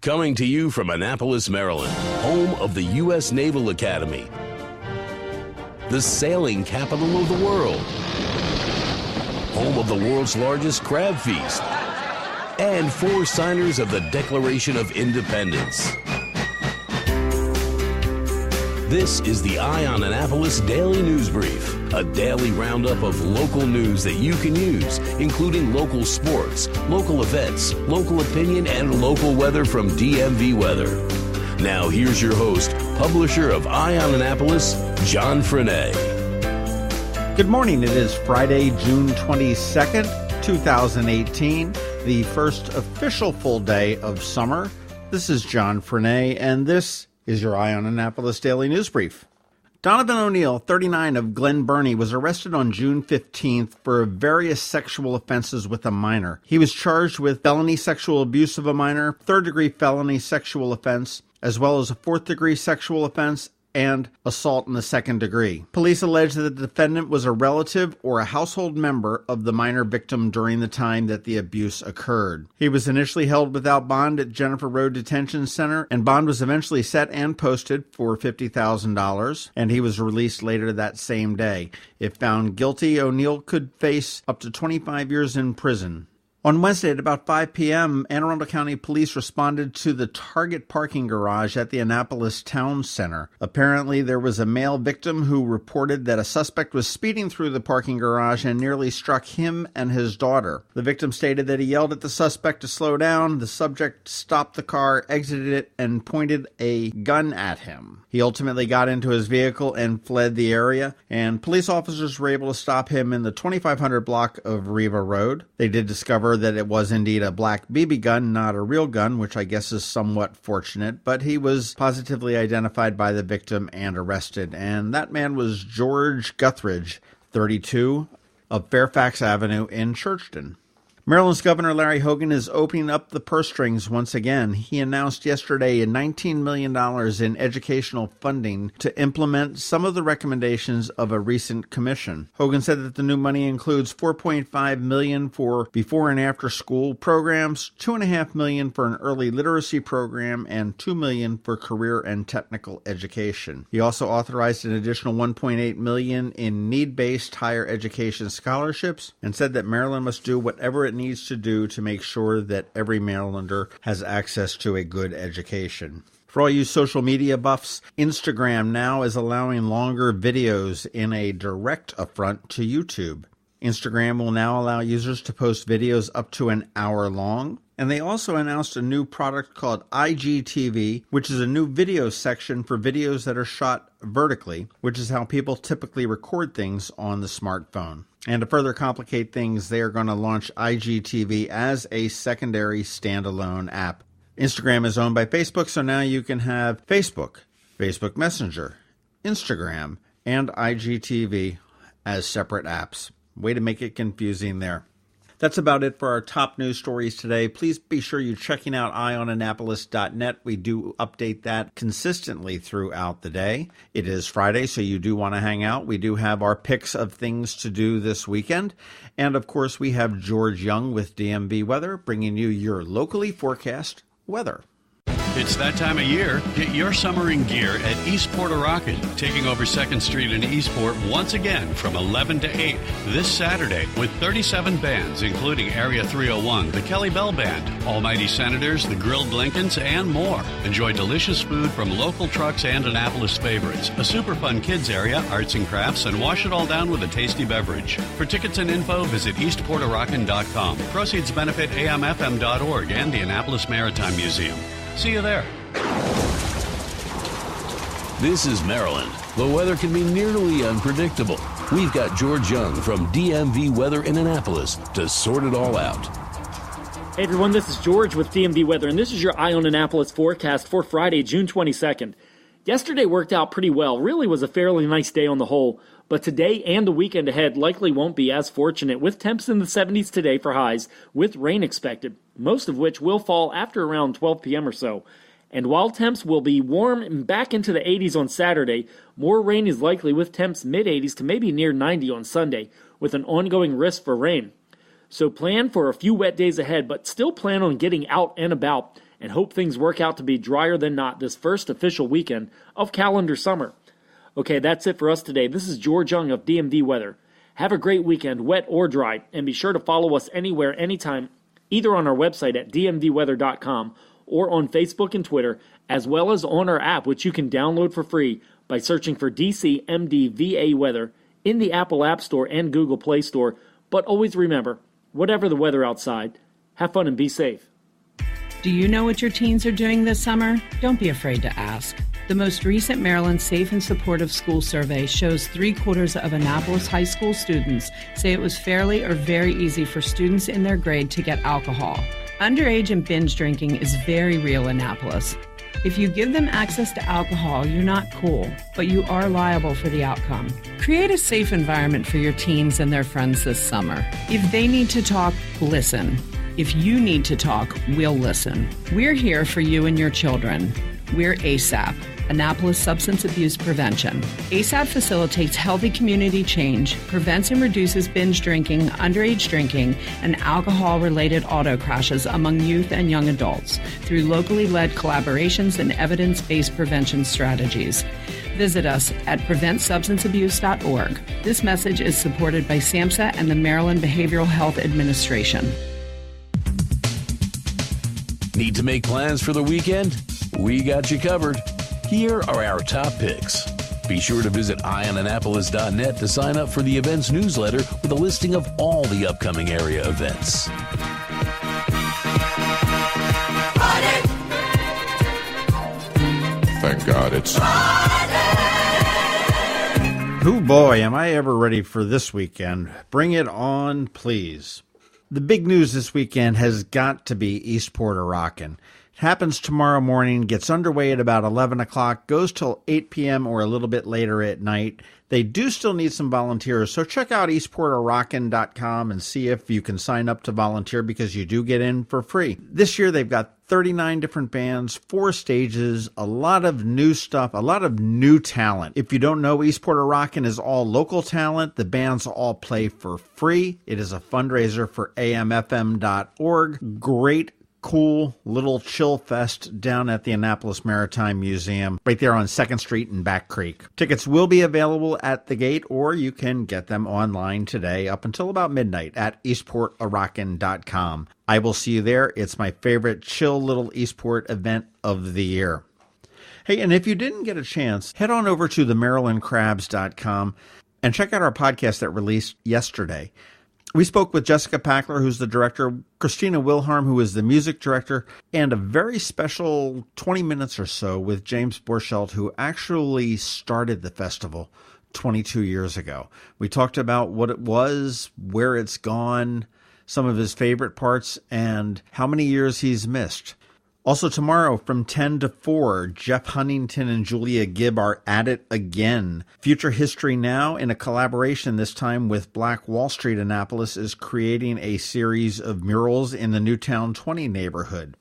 Coming to you from Annapolis, Maryland, home of the U.S. Naval Academy, the sailing capital of the world, home of the world's largest crab feast, and 4 signers of the Declaration of Independence. This is the Eye on Annapolis Daily News Brief, a daily roundup of local news that you can use, including local sports, local events, local opinion, and local weather from DMV Weather. Now here's your host, publisher of Eye on Annapolis, John Frenaye. Good morning. It is Friday, June 22nd, 2018, the first official full day of summer. This is John Frenaye, and this is your Eye on Annapolis Daily News Brief. Donovan O'Neill, 39, of GLEN, BURNIE, was arrested on June 15th for various sexual offenses with a minor. He was charged with felony sexual abuse of a minor, third-degree felony sexual offense, as well as a fourth-degree sexual offense and assault in the second degree. Police allege that the defendant was a relative or a household member of the minor victim during the time that the abuse occurred. He was initially held without bond at Jennifer Road Detention Center, and bond was eventually set and posted for $50,000, and he was released later that same day. If found guilty, O'Neill could face up to 25 years in prison. On Wednesday at about 5 p.m., Anne Arundel County Police responded to the Target parking garage at the Annapolis Town Center. Apparently, there was a male victim who reported that a suspect was speeding through the parking garage and nearly struck him and his daughter. The victim stated that he yelled at the suspect to slow down. The subject stopped the car, exited it, and pointed a gun at him. He ultimately got into his vehicle and fled the area, and police officers were able to stop him in the 2500 block of Riva Road. They did discover that it was indeed a black BB gun, not a real gun, which I guess is somewhat fortunate, but he was positively identified by the victim and arrested, and that man was George Guthridge, 32, of Fairfax Avenue in Churchton. Maryland's Governor Larry Hogan is opening up the purse strings once again. He announced yesterday $19 million in educational funding to implement some of the recommendations of a recent commission. Hogan said that the new money includes $4.5 million for before and after school programs, $2.5 million for an early literacy program, and $2 million for career and technical education. He also authorized an additional $1.8 million in need-based higher education scholarships and said that Maryland must do whatever it needs to do to make sure that every Marylander has access to a good education. For all you social media buffs, Instagram now is allowing longer videos in a direct affront to YouTube. Instagram will now allow users to post videos up to an hour long. And they also announced a new product called IGTV, which is a new video section for videos that are shot vertically, which is how people typically record things on the smartphone. And to further complicate things, they are going to launch IGTV as a secondary standalone app. Instagram is owned by Facebook, so now you can have Facebook, Facebook Messenger, Instagram, and IGTV as separate apps. Way to make it confusing there. That's about it for our top news stories today. Please be sure you're checking out eyeonannapolis.net. We do update that consistently throughout the day. It is Friday, so you do want to hang out. We do have our picks of things to do this weekend. And, of course, we have George Young with DMV Weather bringing you your locally forecast weather. It's that time of year. Get your summer in gear at East Port Rockin', taking over 2nd Street in Eastport once again from 11 to 8 this Saturday with 37 bands, including Area 301, the Kelly Bell Band, Almighty Senators, the Grilled Lincolns, and more. Enjoy delicious food from local trucks and Annapolis favorites, a super fun kids area, arts and crafts, and wash it all down with a tasty beverage. For tickets and info, visit eastportorockin.com. Proceeds benefit amfm.org and the Annapolis Maritime Museum. See you there. This is Maryland. The weather can be nearly unpredictable. We've got George Young from DMV Weather in Annapolis to sort it all out. Hey everyone, this is George with DMV Weather, and this is your Eye on Annapolis forecast for Friday, June 22nd. Yesterday worked out pretty well. Really was a fairly nice day on the whole, but today and the weekend ahead likely won't be as fortunate, with temps in the 70s today for highs, with rain expected, most of which will fall after around 12 p.m. or so. And while temps will be warm and back into the 80s on Saturday, more rain is likely with temps mid-80s to maybe near 90 on Sunday, with an ongoing risk for rain. So plan for a few wet days ahead, but still plan on getting out and about and hope things work out to be drier than not this first official weekend of calendar summer. Okay, that's it for us today. This is George Young of DMV Weather. Have a great weekend, wet or dry, and be sure to follow us anywhere, anytime, either on our website at dmvweather.com or on Facebook and Twitter, as well as on our app, which you can download for free by searching for DCMDVA Weather in the Apple App Store and Google Play Store. But always remember, whatever the weather outside, have fun and be safe. Do you know what your teens are doing this summer? Don't be afraid to ask. The most recent Maryland Safe and Supportive School Survey shows 3/4 of Annapolis high school students say it was fairly or very easy for students in their grade to get alcohol. Underage and binge drinking is very real in Annapolis. If you give them access to alcohol, you're not cool, but you are liable for the outcome. Create a safe environment for your teens and their friends this summer. If they need to talk, listen. If you need to talk, we'll listen. We're here for you and your children. We're ASAP, Annapolis Substance Abuse Prevention. ASAP facilitates healthy community change, prevents and reduces binge drinking, underage drinking, and alcohol-related auto crashes among youth and young adults through locally led collaborations and evidence-based prevention strategies. Visit us at preventsubstanceabuse.org. This message is supported by SAMHSA and the Maryland Behavioral Health Administration. Need to make plans for the weekend? We got you covered. Here are our top picks. Be sure to visit eyeonannapolis.net to sign up for the events newsletter with a listing of all the upcoming area events. Thank God it's Oh boy, am I ever ready for this weekend. Bring it on, please. The big news this weekend has got to be Eastport Rockin'. It happens tomorrow morning, gets underway at about 11 o'clock, goes till 8 p.m. or a little bit later at night. They do still need some volunteers, so check out eastportarockin.com and see if you can sign up to volunteer because you do get in for free. This year they've got 39 different bands, 4 stages, a lot of new stuff, a lot of new talent. If you don't know, Eastport Rockin' is all local talent. The bands all play for free. It is a fundraiser for amfm.org. Great, cool little chill fest down at the Annapolis Maritime Museum, right there on 2nd Street in Back Creek. Tickets will be available at the gate, or you can get them online today up until about midnight at eastportarockin.com. I will see you there. It's my favorite chill little Eastport event of the year. Hey, and if you didn't get a chance, head on over to themarylandcrabs.com and check out our podcast that released yesterday. We spoke with Jessica Packler, who's the director, Christina Wilharm, who is the music director, and a very special 20 minutes or so with James Borchelt, who actually started the festival 22 years ago. We talked about what it was, where it's gone, some of his favorite parts, and how many years he's missed. Also tomorrow from 10 to 4, Jeff Huntington and Julia Gibb are at it again. Future History Now, in a collaboration this time with Black Wall Street Annapolis, is creating a series of murals in the Newtown 20 neighborhood.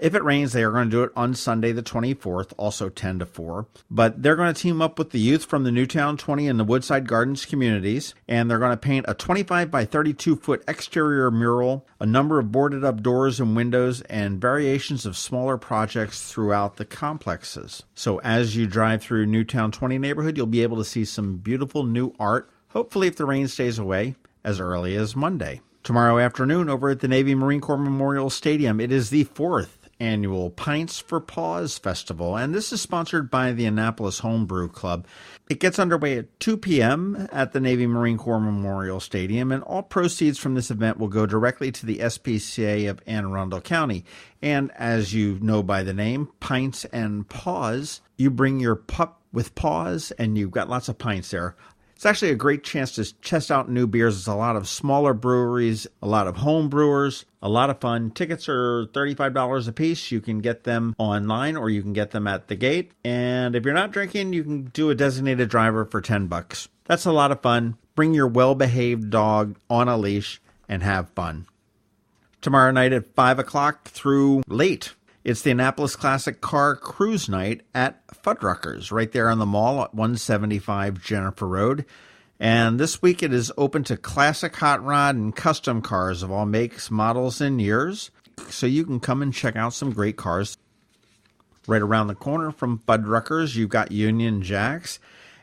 If it rains, they are going to do it on Sunday the 24th, also 10 to 4. But they're going to team up with the youth from the Newtown 20 and the Woodside Gardens communities, and they're going to paint a 25 by 32-foot exterior mural, a number of boarded up doors and windows, and variations of smaller projects throughout the complexes. So as you drive through Newtown 20 neighborhood, you'll be able to see some beautiful new art, hopefully if the rain stays away, as early as Monday. Tomorrow afternoon over at the Navy Marine Corps Memorial Stadium, it is the 4th annual Pints for Paws Festival, and this is sponsored by the Annapolis Homebrew Club. It gets underway at 2 p.m. at the Navy Marine Corps Memorial Stadium, and all proceeds from this event will go directly to the SPCA of Anne Arundel County. And as you know by the name, Pints and Paws, you bring your pup with paws, and you've got lots of pints there. It's actually a great chance to test out new beers. It's a lot of smaller breweries, a lot of home brewers, a lot of fun. Tickets are $35 a piece. You can get them online or you can get them at the gate. And if you're not drinking, you can do a designated driver for $10. That's a lot of fun. Bring your well-behaved dog on a leash and have fun. Tomorrow night at 5 o'clock through late, it's the Annapolis Classic Car Cruise Night at Fuddruckers, right there on the mall at 175 Jennifer Road. And this week it is open to classic hot rod and custom cars of all makes, models, and years. so you can come and check out some great cars. Right around the corner from Fuddruckers, you've got Union Jacks.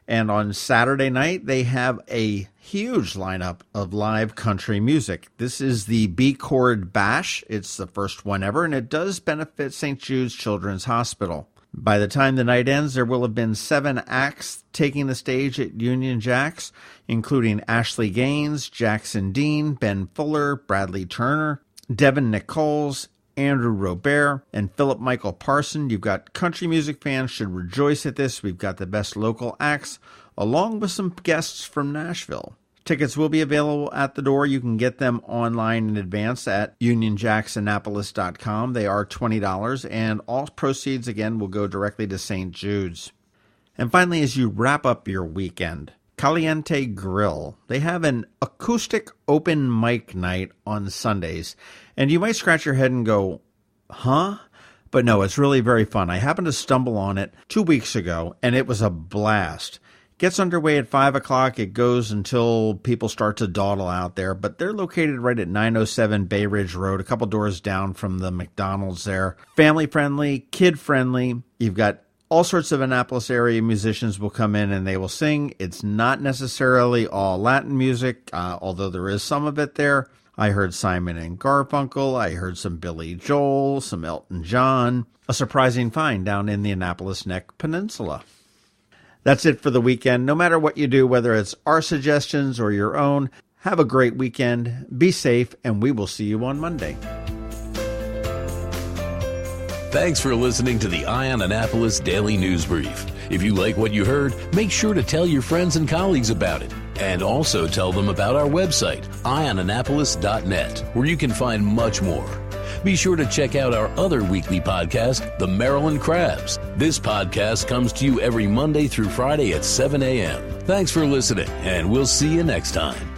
And on Saturday night, they have a huge lineup of live country music. This is the B Chord Bash. It's the first one ever, and it does benefit St. Jude's Children's Hospital. By the time the night ends, there will have been 7 acts taking the stage at Union Jacks, including Ashley Gaines, Jackson Dean, Ben Fuller, Bradley Turner, Devin Nichols, Andrew Robert, and Philip Michael Parson. You've got country music fans should rejoice at this. We've got the best local acts, along with some guests from Nashville. Tickets will be available at the door. You can get them online in advance at unionjacksannapolis.com. They are $20, and all proceeds, again, will go directly to St. Jude's. And finally, as you wrap up your weekend, Caliente Grill. They have an acoustic open mic night on Sundays. And you might scratch your head and go, huh? But no, it's really very fun. I happened to stumble on it 2 weeks ago, and it was a blast. Gets underway at 5 o'clock. It goes until people start to dawdle out there. But they're located right at 907 Bay Ridge Road, a couple doors down from the McDonald's there. Family-friendly, kid-friendly. You've got all sorts of Annapolis area musicians will come in and they will sing. It's not necessarily all Latin music, although there is some of it there. I heard Simon and Garfunkel. I heard some Billy Joel, some Elton John. A surprising find down in the Annapolis Neck Peninsula. That's it for the weekend. No matter what you do, whether it's our suggestions or your own, have a great weekend. Be safe, and we will see you on Monday. Thanks for listening to the Eye on Annapolis Daily News Brief. If you like what you heard, make sure to tell your friends and colleagues about it. And also tell them about our website, eyeonannapolis.net, where you can find much more. Be sure to check out our other weekly podcast, The Maryland Crabs. This podcast comes to you every Monday through Friday at 7 a.m. Thanks for listening, and we'll see you next time.